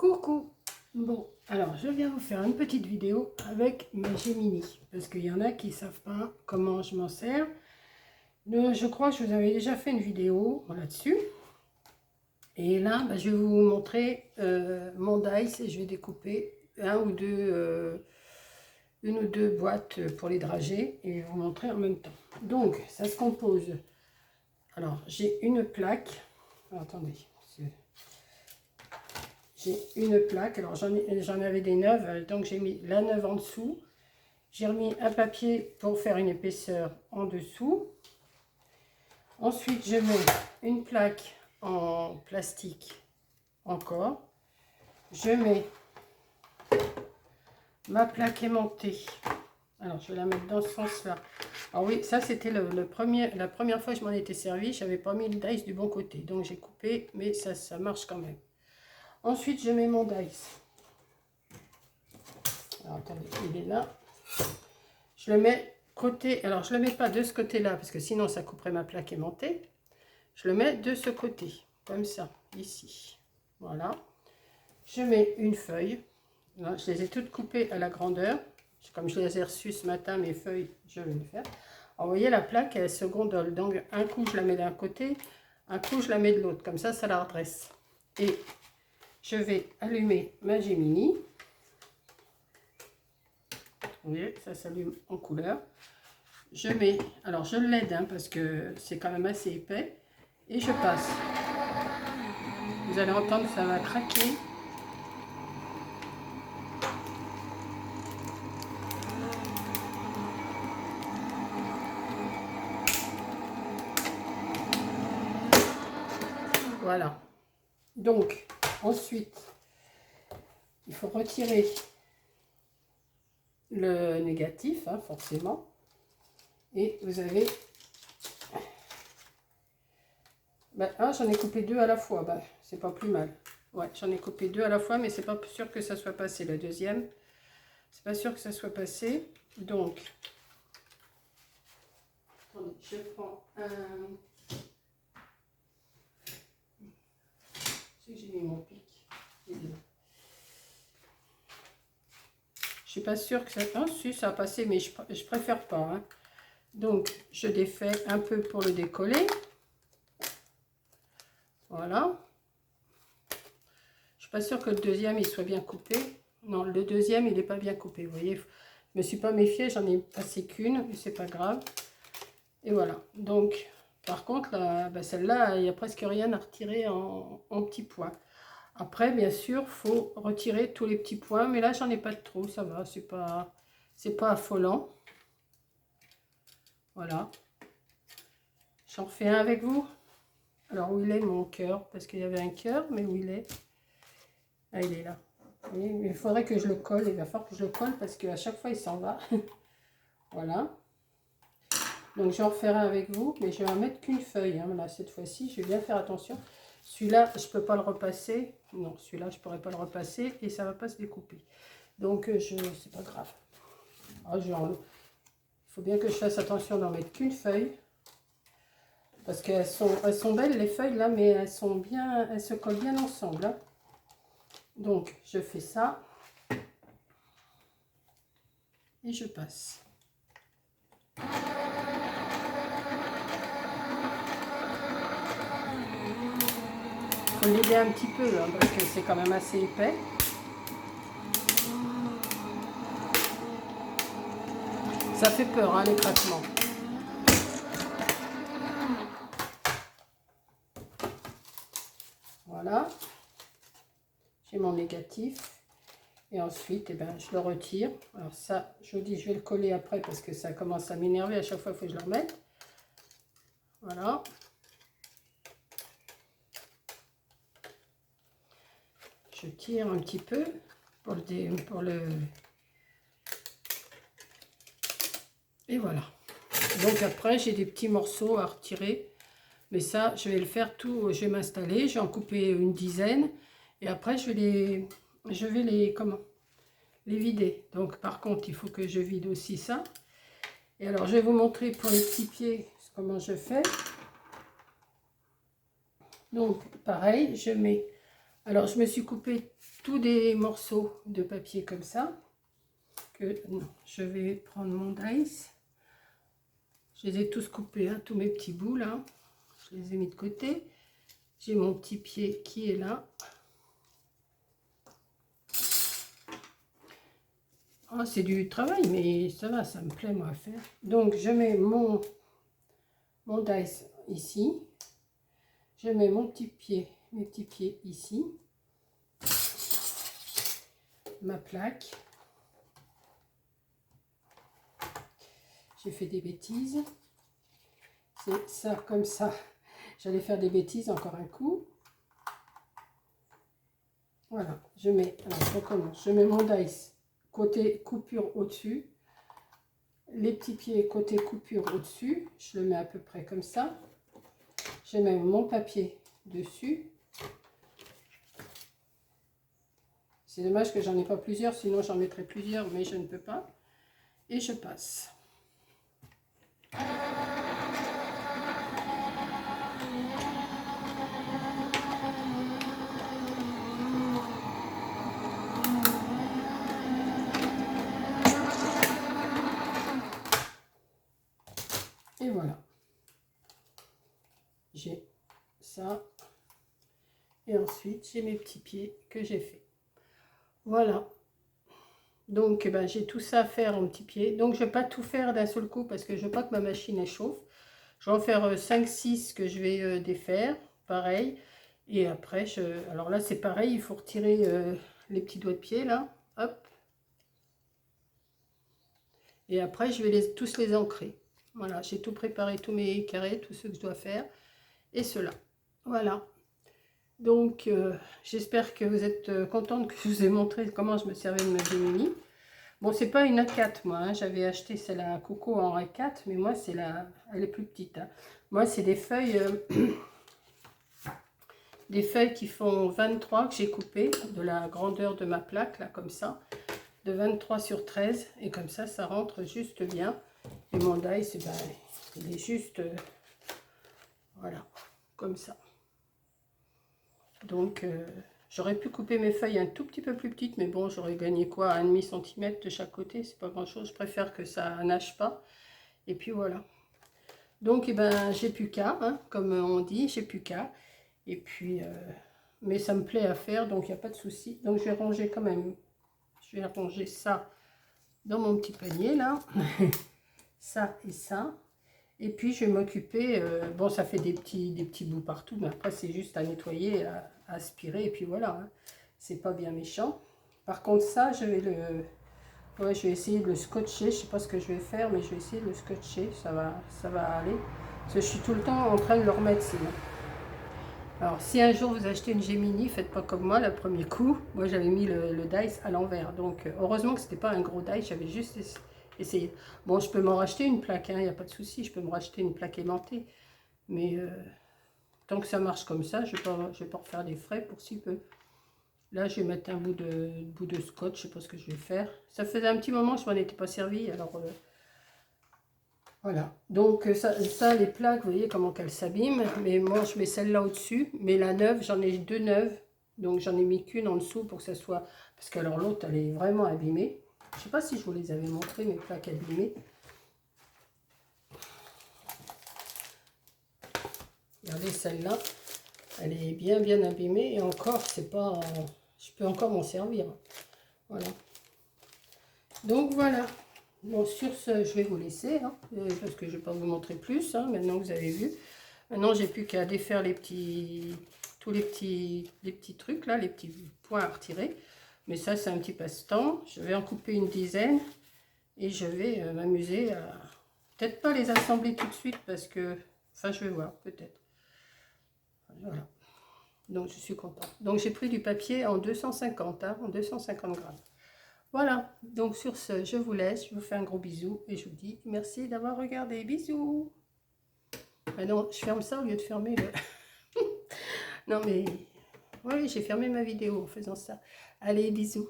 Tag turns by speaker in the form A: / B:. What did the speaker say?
A: Coucou. Bon, alors je viens vous faire une petite vidéo avec ma Gemini, parce qu'il y en a qui ne savent pas comment je m'en sers. Donc, je crois que je vous avais déjà fait une vidéo là-dessus. Et là, je vais vous montrer mon dice et je vais découper une ou deux boîtes pour les dragées et vous montrer en même temps. Donc, ça se compose. Alors, j'ai une plaque. Alors, attendez. J'ai une plaque, alors j'en avais des neuves, donc j'ai mis la neuve en dessous. J'ai remis un papier pour faire une épaisseur en dessous. Ensuite, je mets une plaque en plastique encore. Je mets ma plaque aimantée. Alors, je vais la mettre dans ce sens-là. Alors oui, ça c'était la première fois que je m'en étais servi. Je n'avais pas mis le dice du bon côté, donc j'ai coupé, mais ça marche quand même. Ensuite, je mets mon dice. Alors, attendez, il est là. Je le mets côté. Alors, je ne le mets pas de ce côté-là, parce que sinon, ça couperait ma plaque aimantée. Je le mets de ce côté, comme ça, ici. Voilà. Je mets une feuille. Là, je les ai toutes coupées à la grandeur. Comme je les ai reçues ce matin, mes feuilles, je vais le faire. Alors, vous voyez, la plaque, elle se gondole. Donc, un coup, je la mets d'un côté. Un coup, je la mets de l'autre. Comme ça la redresse. Et je vais allumer ma Gemini. Vous voyez, ça s'allume en couleur. Je mets, alors je l'aide parce que c'est quand même assez épais. Et je passe. Vous allez entendre, ça va craquer. Voilà. Donc, ensuite, il faut retirer le négatif, forcément. Et vous avez... j'en ai coupé deux à la fois. C'est pas plus mal. Ouais, j'en ai coupé deux à la fois, mais c'est pas sûr que ça soit passé. La deuxième, c'est pas sûr que ça soit passé. Donc, attendez, je prends un... J'ai mis mon pic. Je suis pas sûre que ça... Ah, si, ça a passé, mais je préfère pas. Donc, je défais un peu pour le décoller. Voilà. Je suis pas sûre que le deuxième, il soit bien coupé. Non, le deuxième, il n'est pas bien coupé. Vous voyez, je me suis pas méfiée, j'en ai passé qu'une, mais c'est pas grave. Et voilà. Donc, par contre, celle-là, il n'y a presque rien à retirer en petits points. Après, bien sûr, il faut retirer tous les petits points. Mais là, j'en ai pas de trop, ça va. C'est pas affolant. Voilà. J'en refais un avec vous. Alors, où il est mon cœur? Parce qu'il y avait un cœur, mais où il est? Ah, il est là. Il faudrait que je le colle. Il va falloir que je le colle parce qu'à chaque fois, il s'en va. Voilà. Donc, j'en referai un avec vous. Mais je vais en mettre qu'une feuille. Là, cette fois-ci, je vais bien faire attention. Celui-là, je ne peux pas le repasser. Non, celui-là, je ne pourrais pas le repasser. Et ça ne va pas se découper. Donc, c'est pas grave. Il faut bien que je fasse attention d'en mettre qu'une feuille. Parce qu'elles sont belles, les feuilles, là. Mais elles se collent bien ensemble. Donc, je fais ça. Et je passe. Il faut l'aider un petit peu, parce que c'est quand même assez épais. Ça fait peur, les craquements. Voilà. J'ai mon négatif. Et ensuite, je le retire. Alors ça, je vous dis, je vais le coller après parce que ça commence à m'énerver. À chaque fois, il faut que je le remette. Voilà. Je tire un petit peu pour le... Et voilà. Donc après, j'ai des petits morceaux à retirer. Mais ça, je vais le faire tout. Je vais m'installer. Je vais en couper une dizaine. Et après, je vais les vider. Donc par contre, il faut que je vide aussi ça. Et alors, je vais vous montrer pour les petits pieds comment je fais. Donc, pareil, je mets Alors, je me suis coupé tous des morceaux de papier comme ça. Non, je vais prendre mon dice. Je les ai tous coupés, hein, tous mes petits bouts là. Je les ai mis de côté. J'ai mon petit pied qui est là. Ah, c'est du travail, mais ça va, ça me plaît moi à faire. Donc, je mets mon dice ici. Je mets mon petit pied, mes petits pieds ici. Ma plaque. J'ai fait des bêtises. C'est ça, comme ça. J'allais faire des bêtises encore un coup. Voilà, je mets, alors je recommence. Je mets mon dice côté coupure au-dessus. Les petits pieds côté coupure au-dessus. Je le mets à peu près comme ça. Je mets mon papier dessus. C'est dommage que j'en ai pas plusieurs, sinon j'en mettrais plusieurs, mais je ne peux pas. Et je passe. Et voilà. J'ai ça. Et ensuite, j'ai mes petits pieds que j'ai fait. Voilà. Donc, ben, j'ai tout ça à faire en petits pieds. Donc, je ne vais pas tout faire d'un seul coup parce que je veux pas que ma machine elle chauffe. Je vais en faire 5-6 que je vais défaire. Pareil. Et après, alors là, c'est pareil. Il faut retirer les petits doigts de pied, là. Hop. Et après, je vais tous les ancrer. Voilà, j'ai tout préparé, tous mes carrés, tout ce que je dois faire. Et cela. Voilà. Donc, j'espère que vous êtes contente que je vous ai montré comment je me servais de ma Gemini. Bon, c'est pas une A4, moi. Hein. J'avais acheté celle à Coco en A4, mais moi, c'est elle est plus petite. Hein. Moi, c'est des feuilles, qui font 23 que j'ai coupées de la grandeur de ma plaque, là, comme ça. De 23 sur 13. Et comme ça, ça rentre juste bien. Et mon dice, ben, il est juste, voilà, comme ça. Donc, j'aurais pu couper mes feuilles un tout petit peu plus petites, mais bon, j'aurais gagné quoi, 1,5 cm de chaque côté, c'est pas grand chose. Je préfère que ça nage pas. Et puis voilà. Donc, eh ben, j'ai plus qu'à, hein, comme on dit, j'ai plus qu'à. Et puis, mais ça me plaît à faire, donc il n'y a pas de souci. Donc, je vais ranger quand même. Je vais ranger ça dans mon petit panier là. Ça et ça. Et puis, je vais m'occuper, bon, ça fait des petits bouts partout, mais après, c'est juste à nettoyer, à aspirer, et puis voilà. Hein. C'est pas bien méchant. Par contre, ça, je vais essayer de le scotcher. Je sais pas ce que je vais faire, mais je vais essayer de le scotcher. Ça va aller. Parce que je suis tout le temps en train de le remettre, sinon. Alors, si un jour vous achetez une Gemini, faites pas comme moi, le premier coup. Moi, j'avais mis le dice à l'envers. Donc, heureusement que c'était pas un gros dice, j'avais juste essayer. Bon, je peux m'en racheter une plaque, il n'y a pas de souci, je peux me racheter une plaque aimantée. Mais tant que ça marche comme ça, je vais pas refaire des frais pour si peu. Là, je vais mettre un bout de scotch, je sais pas ce que je vais faire. Ça faisait un petit moment que je m'en étais pas servi, alors voilà. Donc ça, les plaques, vous voyez comment qu'elles s'abîment. Mais moi, je mets celle-là au-dessus. Mais la neuve, j'en ai 2 neuves. Donc j'en ai mis qu'une en dessous pour que ça soit... Parce que alors l'autre, elle est vraiment abîmée. Je ne sais pas si je vous les avais montrées, mes plaques abîmées. Regardez celle-là, elle est bien abîmée et encore, c'est pas, je peux encore m'en servir. Voilà. Donc voilà. Bon, sur ce, je vais vous laisser, hein, parce que je ne vais pas vous montrer plus. Hein, maintenant vous avez vu. Maintenant, j'ai plus qu'à défaire tous les petits trucs là, les petits points à retirer. Mais ça, c'est un petit passe-temps. Je vais en couper une dizaine et je vais m'amuser à peut-être pas les assembler tout de suite parce que, enfin, je vais voir peut-être. Voilà. Donc, je suis contente. Donc, j'ai pris du papier en 250, hein, en 250 grammes. Voilà. Donc, sur ce, je vous laisse. Je vous fais un gros bisou et je vous dis merci d'avoir regardé. Bisous. Maintenant, je ferme ça au lieu de fermer le... Non, mais... Oui, j'ai fermé ma vidéo en faisant ça. Allez, bisous.